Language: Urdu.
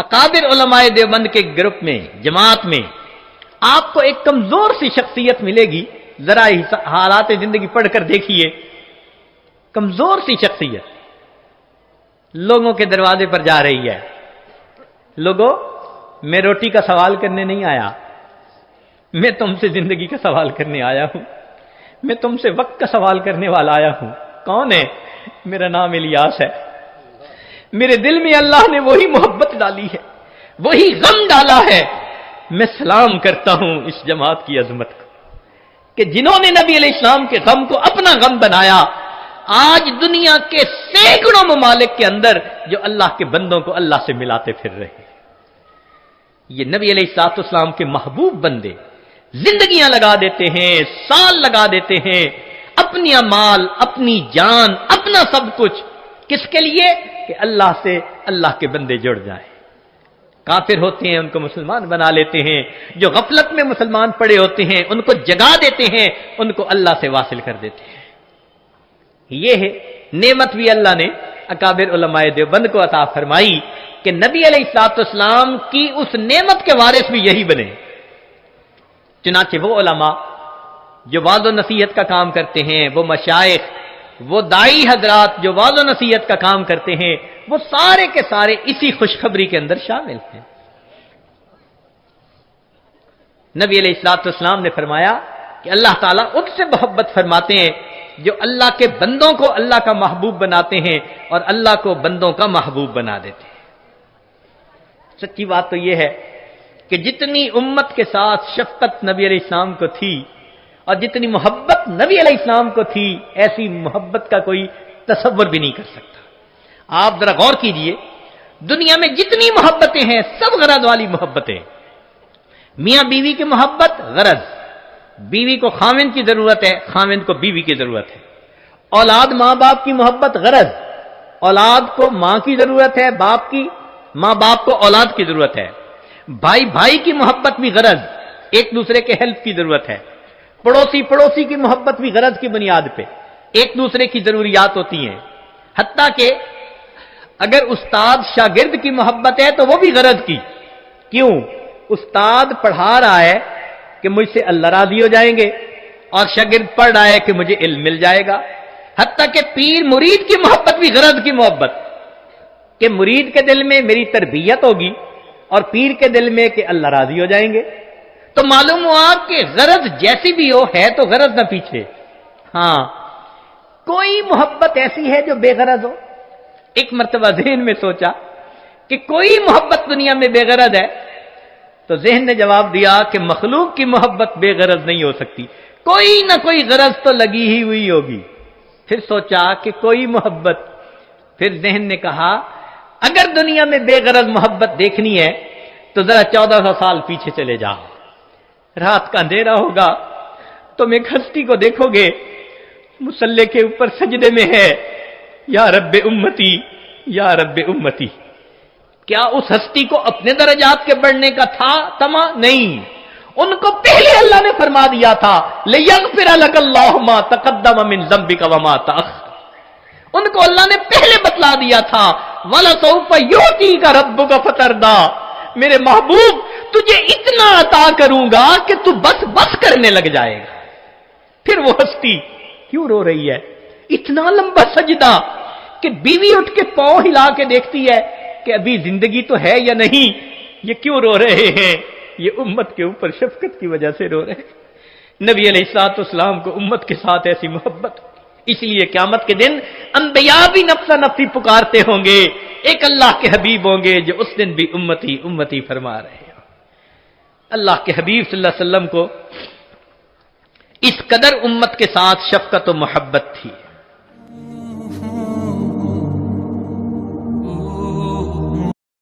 اکابر علماء دیوبند کے گروپ میں، جماعت میں آپ کو ایک کمزور سی شخصیت ملے گی، ذرا حالات زندگی پڑھ کر دیکھیے، کمزور سی شخصیت لوگوں کے دروازے پر جا رہی ہے، لوگوں میں روٹی کا سوال کرنے نہیں آیا، میں تم سے زندگی کا سوال کرنے آیا ہوں، میں تم سے وقت کا سوال کرنے والا آیا ہوں۔ کون ہے؟ میرا نام الیاس ہے، میرے دل میں اللہ نے وہی محبت ڈالی ہے، وہی غم ڈالا ہے۔ میں سلام کرتا ہوں اس جماعت کی عظمت کو کہ جنہوں نے نبی علیہ السلام کے غم کو اپنا غم بنایا۔ آج دنیا کے سینکڑوں ممالک کے اندر جو اللہ کے بندوں کو اللہ سے ملاتے پھر رہے ہیں، یہ نبی علیہ السلام کے محبوب بندے زندگیاں لگا دیتے ہیں، سال لگا دیتے ہیں، اپنی مال، اپنی جان، اپنا سب کچھ، کس کے لیے؟ کہ اللہ سے اللہ کے بندے جڑ جائیں۔ کافر ہوتے ہیں ان کو مسلمان بنا لیتے ہیں، جو غفلت میں مسلمان پڑے ہوتے ہیں ان کو جگا دیتے ہیں، ان کو اللہ سے واصل کر دیتے ہیں۔ یہ ہے نعمت بھی اللہ نے اکابر علماء دیوبند کو عطا فرمائی کہ نبی علیہ السلام کی اس نعمت کے وارث بھی یہی بنے۔ چنانچہ وہ علماء جو وعظ و نصیحت کا کام کرتے ہیں، وہ مشائخ، وہ داعی حضرات جو وعظ و نصیحت کا کام کرتے ہیں، وہ سارے کے سارے اسی خوشخبری کے اندر شامل ہیں۔ نبی علیہ السلام نے فرمایا کہ اللہ تعالیٰ ان سے محبت فرماتے ہیں جو اللہ کے بندوں کو اللہ کا محبوب بناتے ہیں اور اللہ کو بندوں کا محبوب بنا دیتے ہیں۔ سچی بات تو یہ ہے کہ جتنی امت کے ساتھ شفقت نبی علیہ السلام کو تھی اور جتنی محبت نبی علیہ السلام کو تھی، ایسی محبت کا کوئی تصور بھی نہیں کر سکتا۔ آپ ذرا غور کیجئے، دنیا میں جتنی محبتیں ہیں سب غرض والی محبتیں۔ میاں بیوی کی محبت غرض، بیوی کو خاوند کی ضرورت ہے، خاوند کو بیوی کی ضرورت ہے۔ اولاد ماں باپ کی محبت غرض، اولاد کو ماں کی ضرورت ہے، باپ کی، ماں باپ کو اولاد کی ضرورت ہے۔ بھائی بھائی کی محبت بھی غرض، ایک دوسرے کے ہیلپ کی ضرورت ہے۔ پڑوسی پڑوسی کی محبت بھی غرض کی بنیاد پہ ایک دوسرے کی ضروریات ہوتی ہیں۔ حتیٰ کہ اگر استاد شاگرد کی محبت ہے تو وہ بھی غرض کی۔ کیوں؟ استاد پڑھا رہا ہے کہ مجھ سے اللہ راضی ہو جائیں گے، اور شاگرد پڑھ رہا ہے کہ مجھے علم مل جائے گا۔ حتیٰ کہ پیر مرید کی محبت بھی غرض کی محبت، کہ مرید کے دل میں میری تربیت ہوگی اور پیر کے دل میں کہ اللہ راضی ہو جائیں گے۔ تو معلوم ہوا کہ غرض جیسی بھی ہو ہے تو غرض نہ پیچھے۔ ہاں، کوئی محبت ایسی ہے جو بے غرض ہو؟ ایک مرتبہ ذہن میں سوچا کہ کوئی محبت دنیا میں بے غرض ہے؟ تو ذہن نے جواب دیا کہ مخلوق کی محبت بے غرض نہیں ہو سکتی، کوئی نہ کوئی غرض تو لگی ہی ہوئی ہوگی۔ پھر سوچا کہ کوئی محبت، پھر ذہن نے کہا اگر دنیا میں بے غرض محبت دیکھنی ہے تو ذرا 1400 سال پیچھے چلے جاؤ۔ رات کا اندھیرا ہوگا، تم ایک ہستی کو دیکھو گے مصلی کے اوپر سجدے میں ہے، یا رب امتی یا رب امتی۔ کیا اس ہستی کو اپنے درجات کے بڑھنے کا تھا تما؟ نہیں، ان کو پہلے اللہ نے فرما دیا تھا لِيَغْفِرَ لَكَ اللَّهُ مَا تَقَدَّمَ مِن ذَنبِكَ وَمَا تَأَخَّرَ۔ ان کو اللہ نے پہلے بتلا دیا تھا وَلَسَوْفَ يُعْطِيكَ رَبُّكَ فَتَرْضَىٰ، میرے محبوب تجھے اتنا عطا کروں گا کہ تو بس بس کرنے لگ جائے گا۔ پھر وہ ہستی کیوں رو رہی ہے؟ اتنا لمبا سجدہ کہ بیوی اٹھ کے پاؤں ہلا کے دیکھتی ہے کہ ابھی زندگی تو ہے یا نہیں۔ یہ کیوں رو رہے ہیں؟ یہ امت کے اوپر شفقت کی وجہ سے رو رہے ہیں۔ نبی علیہ السلام کو امت کے ساتھ ایسی محبت، اس لیے قیامت کے دن انبیاء بھی نفسا نفسی پکارتے ہوں گے، ایک اللہ کے حبیب ہوں گے جو اس دن بھی امتی امتی فرما رہے ہیں۔ اللہ کے حبیب صلی اللہ علیہ وسلم کو اس قدر امت کے ساتھ شفقت و محبت تھی۔